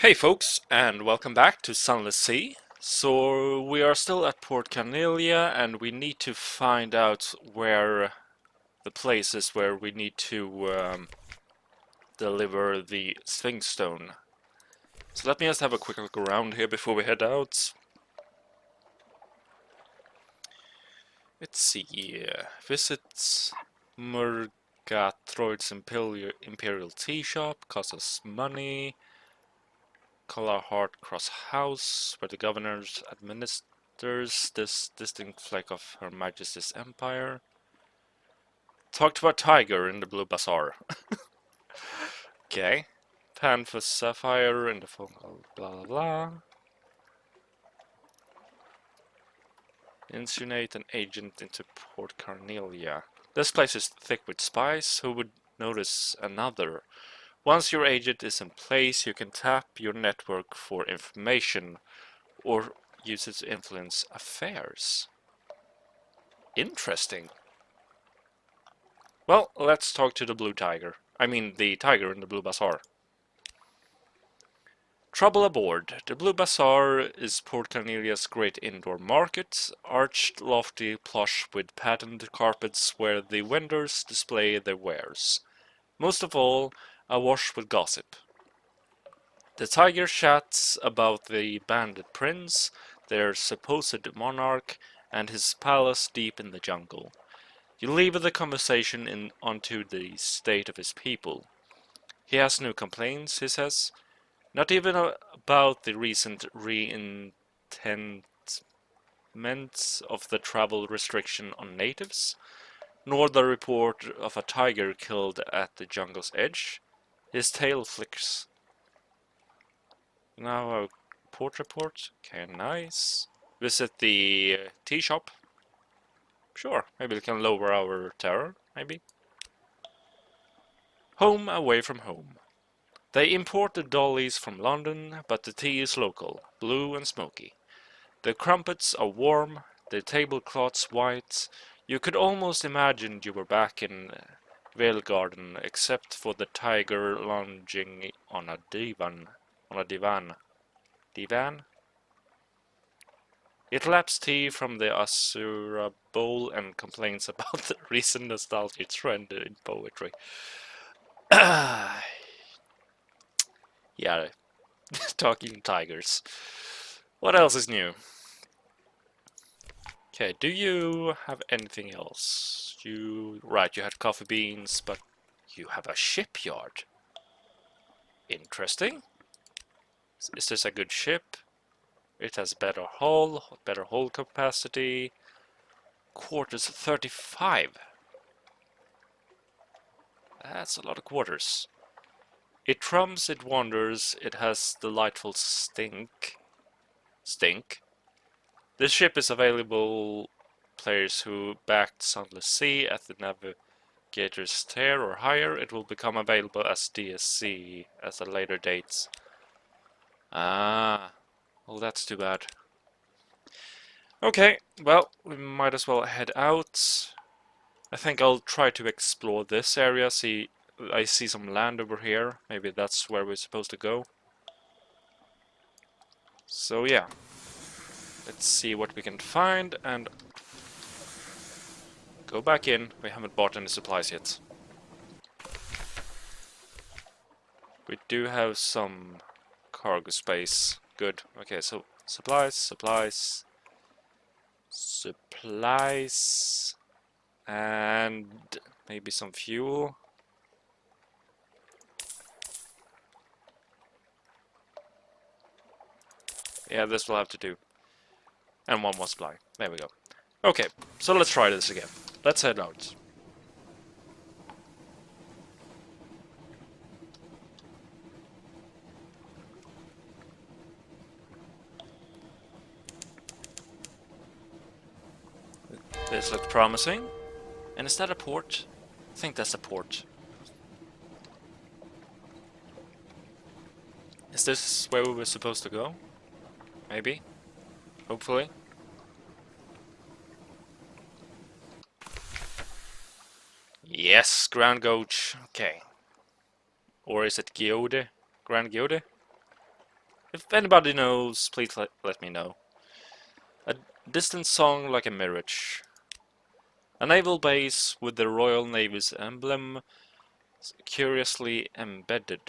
Hey folks, and welcome back to Sunless Sea. So we are still at Port Carnelia, and we need to find out where the place is where we need to deliver the sphinxstone. So let me just have a quick look around here before we head out. Let's see. Visit Murgatroyd's Imperial Tea Shop, costs us money. Collarheart Cross House, where the governor administers this distinct fleck of Her Majesty's Empire. Talked about Tiger in the Blue Bazaar. Okay. Pan for Sapphire in the phone call, blah blah blah. Insinuate an agent into Port Carnelia. This place is thick with spies. Who would notice another? Once your agent is in place, you can tap your network for information or use it to influence affairs. Interesting. Well, let's talk to the blue tiger. I mean, the tiger in the Blue Bazaar. Trouble aboard. The Blue Bazaar is Port Carnelia's great indoor market, arched, lofty, plush with patterned carpets where the vendors display their wares. Most of all, awash with gossip. The tiger chats about the bandit prince, their supposed monarch, and his palace deep in the jungle. You leave the conversation onto the state of his people. He has no complaints, he says, not even about the recent reinstatement of the travel restriction on natives, nor the report of a tiger killed at the jungle's edge. His tail flicks. Now a port report. Okay, nice. Visit the tea shop. Sure, maybe it can lower our terror, maybe. Home away from home. They import the dollies from London, but the tea is local, blue and smoky. The crumpets are warm, the tablecloths white. You could almost imagine you were back in Vale Garden, except for the tiger lounging on a divan. Divan? It laps tea from the Asura bowl and complains about the recent nostalgia trend in poetry. Yeah, talking tigers. What else is new? Okay, do you have anything else? Right, you had coffee beans, but you have a shipyard. Interesting. Is this a good ship? It has better hold capacity. Quarters 35. That's a lot of quarters. It trumps, it wanders, it has delightful stink. This ship is available players who backed Sunless Sea at the Navigator's tier or higher. It will become available as DSC at a later date. Ah, well that's too bad. Okay, well, we might as well head out. I think I'll try to explore this area, I see some land over here. Maybe that's where we're supposed to go. So yeah, let's see what we can find and go back in. We haven't bought any supplies yet. We do have some cargo space. Good. Okay, so supplies, and maybe some fuel. Yeah, this will have to do. And one more supply. There we go. Okay, so let's try this again. Let's head out. This looks promising. And is that a port? I think that's a port. Is this where we were supposed to go? Maybe? Hopefully? Yes, Grand Gauge. Okay. Or is it Giode? Grand Giode? If anybody knows, please let me know. A distant song like a mirage. A naval base with the Royal Navy's emblem curiously embedded.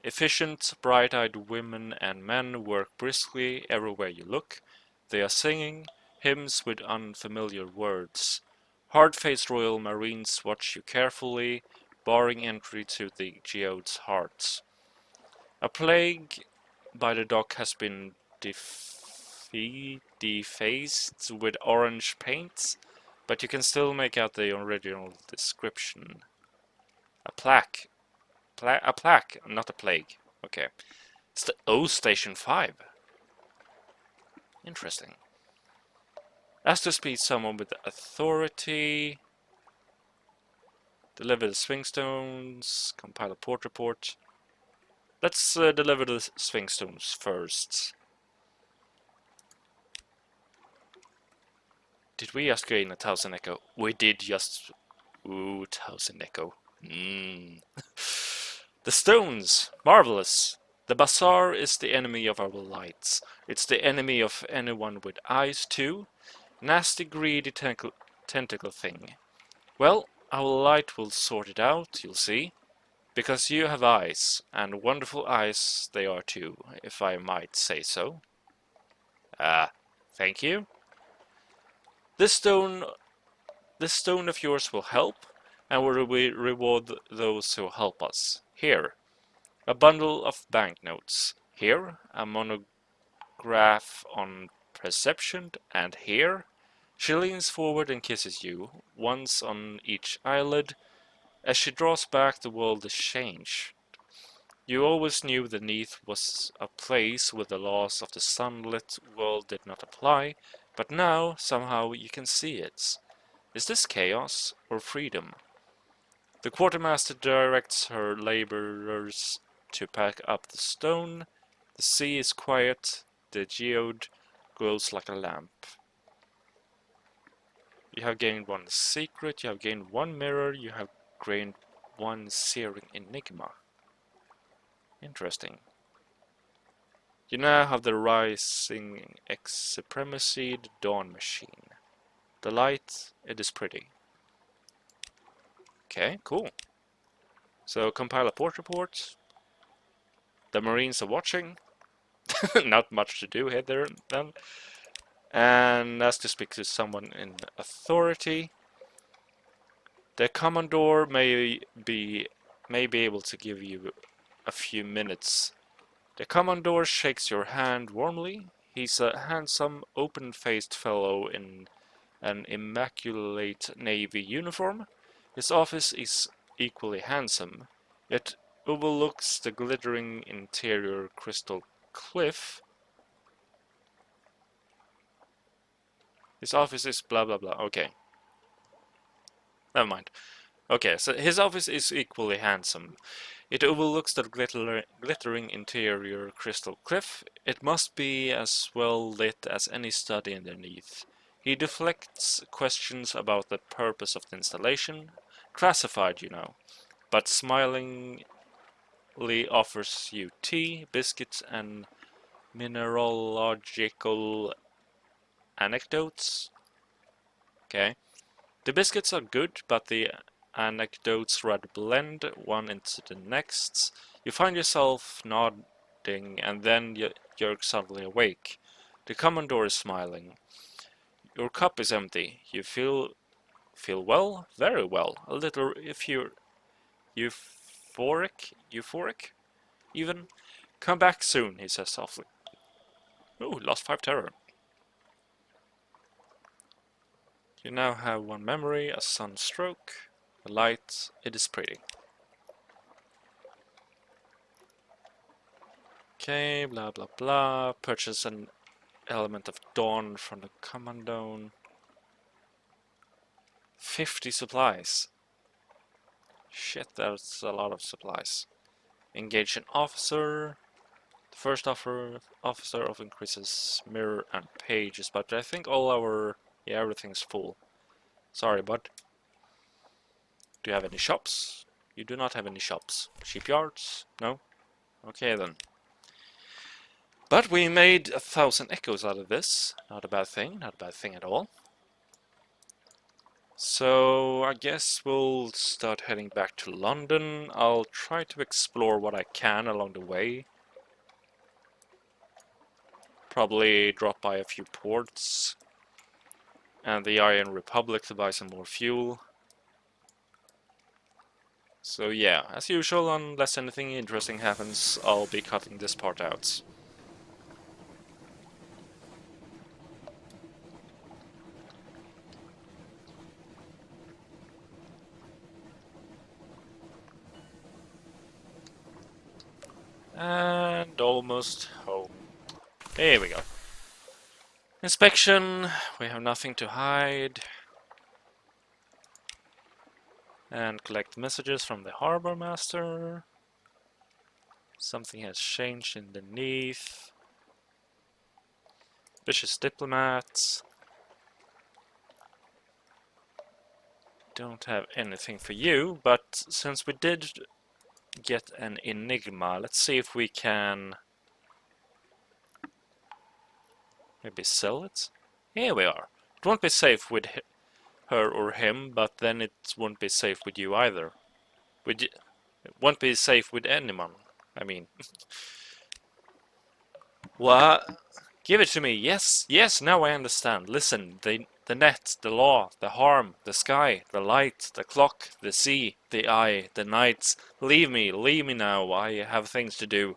Efficient, bright-eyed women and men work briskly everywhere you look. They are singing hymns with unfamiliar words. Hard-faced Royal Marines watch you carefully, barring entry to the geode's heart. A plague by the dock has been defaced with orange paint, but you can still make out the original description. A plaque. A plaque, not a plague. Okay. It's the O Station 5. Interesting. Ask to speak someone with authority. Deliver the sphinxstones. Compile a port report. Let's deliver the sphinxstones first. Did we just gain 1000 echo? We did just... Ooh, 1000 echo. The stones! Marvelous! The bazaar is the enemy of our lights. It's the enemy of anyone with eyes too. Nasty, greedy tentacle thing. Well, our light will sort it out, you'll see. Because you have eyes, and wonderful eyes they are too, if I might say so. Thank you. This stone of yours will help, and will reward those who help us. Here, a bundle of banknotes. Here, a monograph on perception, and here, she leans forward and kisses you, once on each eyelid. As she draws back, the world is changed. You always knew the Neath was a place where the laws of the sunlit world did not apply, but now, somehow, you can see it. Is this chaos or freedom? The quartermaster directs her laborers to pack up the stone. The sea is quiet, the geode glows like a lamp. You have gained one secret, you have gained one mirror, you have gained one searing enigma. Interesting. You now have the rising supremacy, the dawn machine. The light, it is pretty. Okay, cool. So compile a port report. The Marines are watching. Not much to do here there then. And ask to speak to someone in authority. The Commodore may be able to give you a few minutes. The Commodore shakes your hand warmly. He's a handsome, open-faced fellow in an immaculate navy uniform. His office is equally handsome. It overlooks the glittering interior crystal cliff. His office is blah blah blah. Okay. Never mind. Okay, so his office is equally handsome. It overlooks the glittering interior crystal cliff. It must be as well lit as any study underneath. He deflects questions about the purpose of the installation, classified, you know, but smilingly offers you tea, biscuits, and mineralogical anecdotes. Okay. The biscuits are good, but the anecdotes rather blend one into the next. You find yourself nodding, and then you're suddenly awake. The Commodore is smiling. Your cup is empty. You feel well, very well. A little euphoric, even. Come back soon, he says softly. Oh, lost 5 terror. You now have one memory, a sunstroke, a light, it is pretty. Okay, blah blah blah. Purchase an element of dawn from the commandant. 50 supplies. Shit, that's a lot of supplies. Engage an officer. The first officer of increases mirror and pages, but I think all our... yeah, everything's full. Sorry, bud. Do you have any shops? You do not have any shops. Shipyards? No? Okay then. But we made 1,000 echoes out of this. Not a bad thing, not a bad thing at all. So I guess we'll start heading back to London. I'll try to explore what I can along the way. Probably drop by a few ports and the Iron Republic to buy some more fuel. So yeah, as usual, unless anything interesting happens, I'll be cutting this part out. And almost home. Here we go. Inspection, we have nothing to hide. And collect messages from the harbor master. Something has changed underneath. Vicious diplomats. Don't have anything for you, but since we did get an enigma, let's see if we can maybe sell it. Here we are. It won't be safe with her or him, but then it won't be safe with you either. It won't be safe with anyone. I mean, what? Give it to me. Yes, yes. Now I understand. Listen, the net, the law, the harm, the sky, the light, the clock, the sea, the eye, the nights. Leave me now. I have things to do.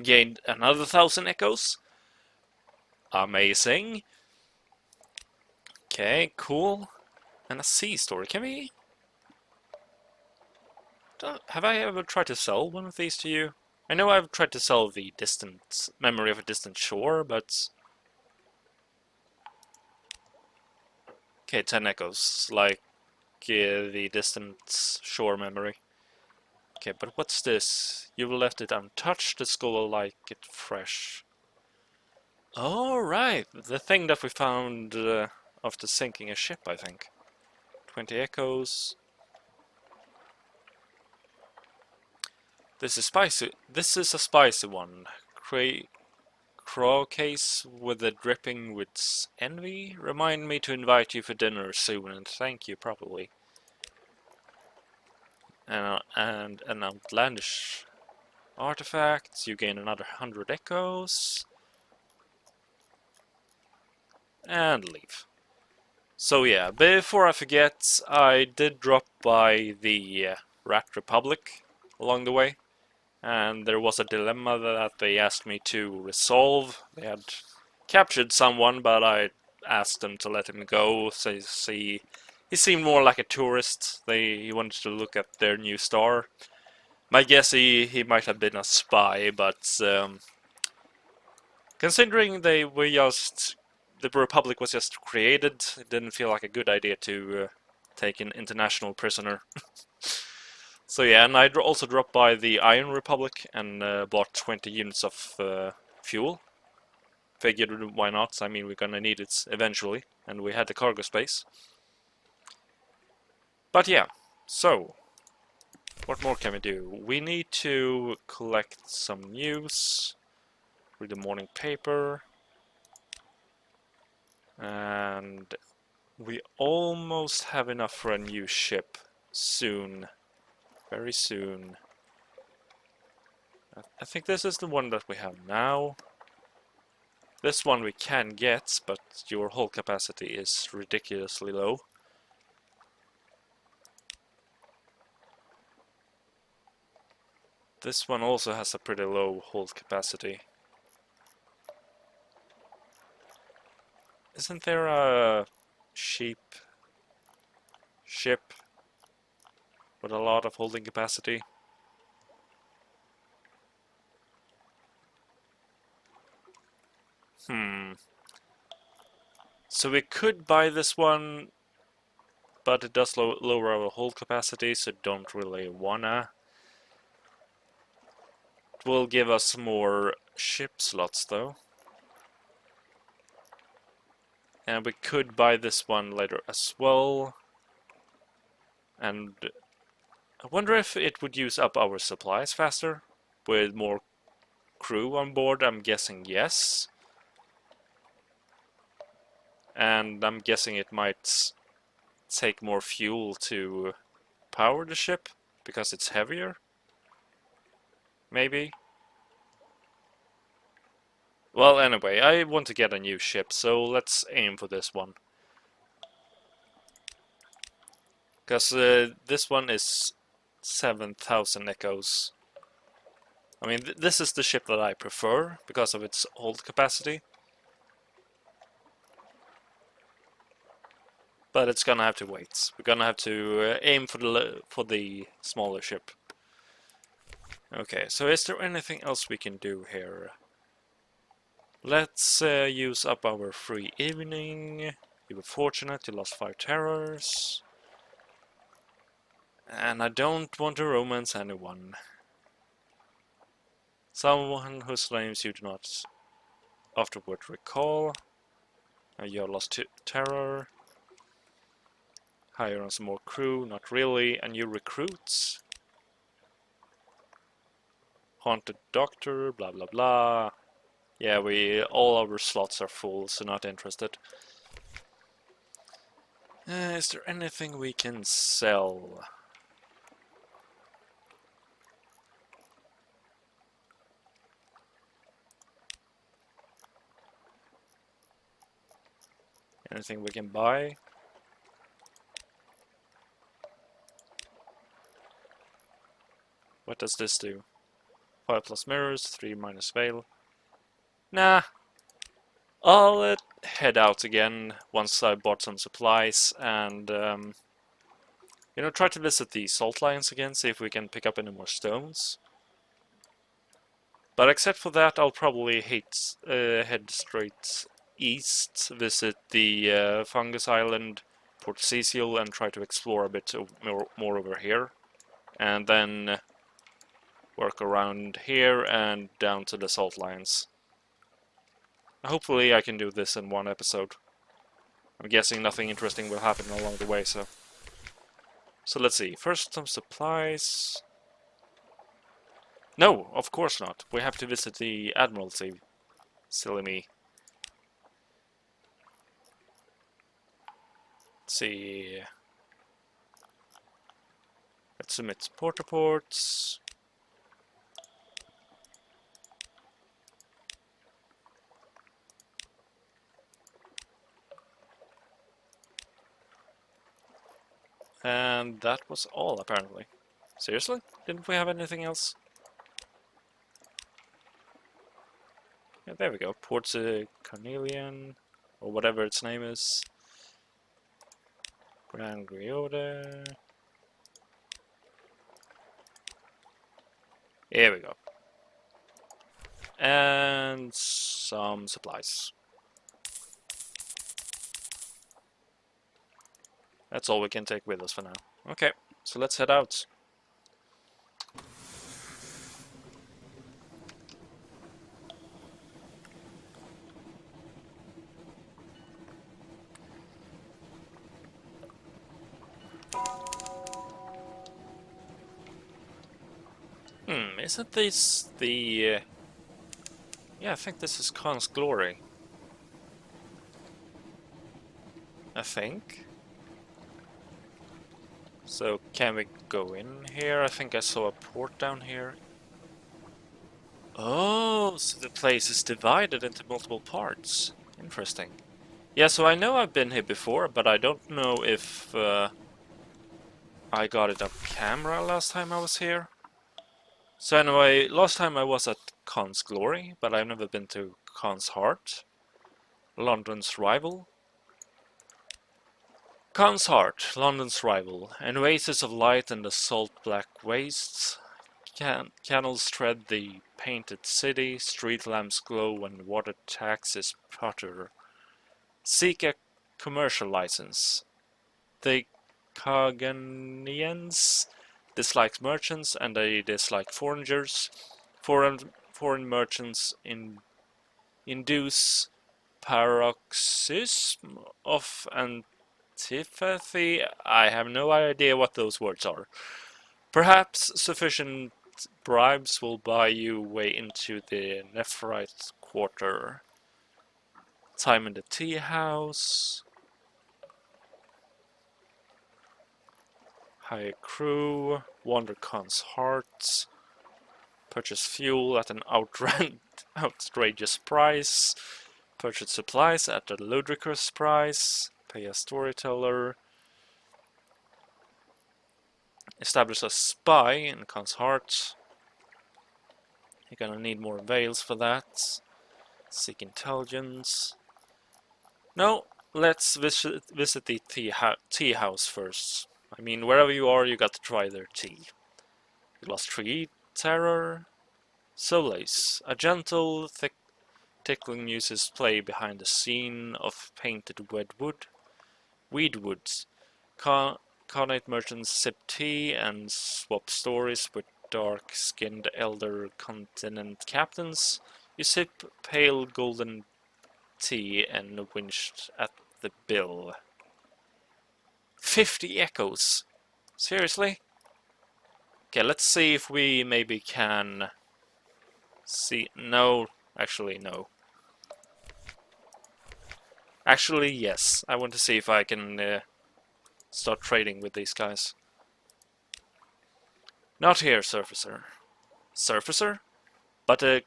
Gained another 1,000 echoes. Amazing. Okay, cool. And a sea story. Can we? Have I ever tried to sell one of these to you? I know I've tried to sell the distant memory of a distant shore, but okay, 10 echoes, like the distant shore memory. Okay, but what's this? You left it untouched. The skull will like it fresh. Oh right, the thing that we found after sinking a ship, I think. 20 echoes. This is spicy. This is a spicy one. Craw case with a dripping with envy. Remind me to invite you for dinner soon, and thank you probably. And an outlandish artifact. You gain another 100 echoes. And leave. So yeah, before I forget, I did drop by the Rat Republic along the way. And there was a dilemma that they asked me to resolve. They had captured someone, but I asked them to let him go. So he seemed more like a tourist. He wanted to look at their new star. My guess he might have been a spy, but considering the Republic was just created, it didn't feel like a good idea to take an international prisoner. So yeah, and I also dropped by the Iron Republic and bought 20 units of fuel. Figured why not, I mean we're gonna need it eventually, and we had the cargo space. But yeah, so, what more can we do? We need to collect some news, read the morning paper, and we almost have enough for a new ship soon. Very soon. I think this is the one that we have now. This one we can get, but your hull capacity is ridiculously low. This one also has a pretty low hull capacity. Isn't there a ship with a lot of holding capacity? So we could buy this one, but it does lower our hold capacity, so don't really wanna. It will give us more ship slots though. And we could buy this one later as well. And I wonder if it would use up our supplies faster with more crew on board? I'm guessing yes. And I'm guessing it might take more fuel to power the ship because it's heavier. Maybe. Well, anyway, I want to get a new ship, so let's aim for this one. Because this one is 7,000 echoes. I mean, this is the ship that I prefer because of its hold capacity. But it's gonna have to wait. We're gonna have to aim for the smaller ship. Okay, so is there anything else we can do here? Let's use up our free evening. You were fortunate, you lost 5 terrors. And I don't want to romance anyone. Someone whose names you do not afterward recall. You lost 2 terror. Hire on some more crew, not really. And you recruits. Haunted doctor, blah blah blah. Yeah, all our slots are full, so not interested. Is there anything we can sell? Anything we can buy? What does this do? 5 plus mirrors, 3 minus veil. Nah. I'll head out again once I bought some supplies and you know, try to visit the salt lions again, see if we can pick up any more stones. But except for that, I'll probably head straight east, visit the Fungus Island, Port Cecil, and try to explore a bit more over here. And then work around here and down to the salt lions. Hopefully I can do this in one episode. I'm guessing nothing interesting will happen along the way, so let's see. First some supplies. No, of course not. We have to visit the Admiralty. Silly me. Let's see. Let's submit port reports. And that was all, apparently. Seriously? Didn't we have anything else? Yeah, there we go. Port Carnelian, or whatever its name is. Grand Griota. Here we go. And some supplies. That's all we can take with us for now. Okay, so let's head out. Isn't this the... Yeah, I think this is Khan's Glory. I think. So, can we go in here? I think I saw a port down here. Oh, so the place is divided into multiple parts. Interesting. Yeah, so I know I've been here before, but I don't know if I got it on camera last time I was here. So anyway, last time I was at Khan's Glory, but I've never been to Khan's Heart, London's rival. Khan's Heart, London's rival, an oasis of light in the salt black wastes. Canals tread the painted city, street lamps glow when water taxis putter. Seek a commercial license. The Kaganians dislike merchants and they dislike foreigners. Foreign merchants induce paroxysm of antipathy. I have no idea what those words are. Perhaps sufficient bribes will buy you way into the Nephrite quarter. Time in the tea house. Hire crew. WonderCon's heart. Purchase fuel at an outrageous price. Purchase supplies at a ludicrous price. Pay a storyteller. Establish a spy in Khan's heart. You're gonna need more veils for that. Seek intelligence. No, let's visit the tea house first. I mean, wherever you are, you got to try their tea. Lost tree terror. Solace. A gentle, tickling music play behind the scene of painted weedwoods. Carnate merchants sip tea and swap stories with dark-skinned elder continent captains. You sip pale golden tea and winched at the bill. 50 echoes. Seriously? Okay, let's see if we maybe can see. No, actually no. Actually, yes. I want to see if I can start trading with these guys. Not here, Surfacer. Surfacer? But the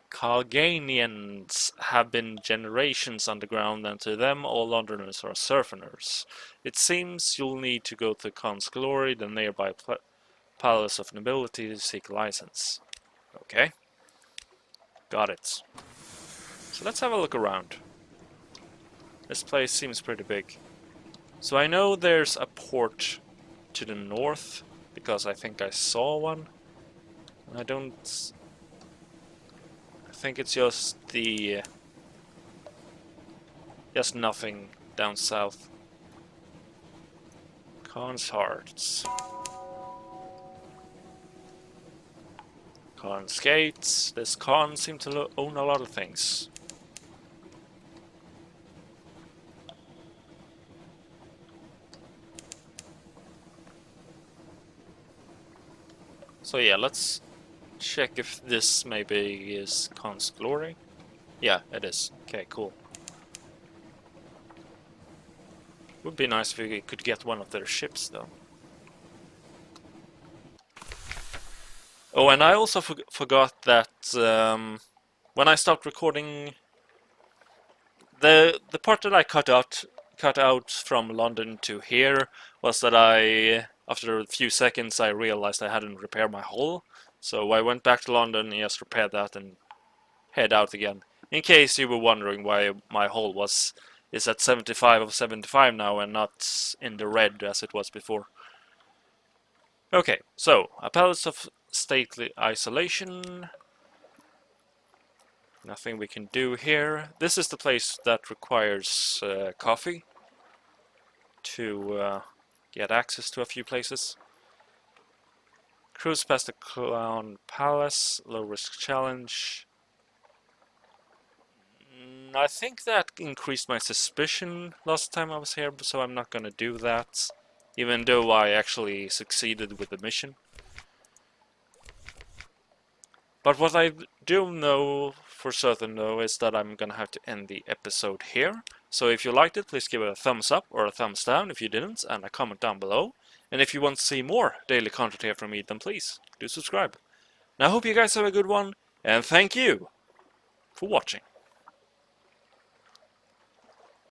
Calganians have been generations underground, and to them all Londoners are surfeners. It seems you'll need to go to Khan's Glory, the nearby Palace of Nobility, to seek license. Okay. Got it. So let's have a look around. This place seems pretty big. So I know there's a port to the north, because I think I saw one. I don't... I think it's just the... just nothing down south. Khan's Hearts. Khan's Gates. This Khan seems to own a lot of things. So yeah, let's check if this maybe is Khan's Glory. Yeah, it is. Okay, cool. Would be nice if we could get one of their ships, though. Oh, and I also forgot that when I stopped recording, the part that I cut out from London to here was that after a few seconds, I realized I hadn't repaired my hull. So I went back to London and just repaired that and head out again. In case you were wondering why my hull is at 75 of 75 now and not in the red as it was before. Okay, so a palace of stately isolation. Nothing we can do here. This is the place that requires coffee to get access to a few places. Cruise past the Clown Palace, low risk challenge. I think that increased my suspicion last time I was here, so I'm not gonna do that, even though I actually succeeded with the mission. But what I do know for certain though is that I'm gonna have to end the episode here. So if you liked it, please give it a thumbs up or a thumbs down if you didn't, and a comment down below. And if you want to see more daily content here from me, then please do subscribe. Now I hope you guys have a good one, and thank you for watching.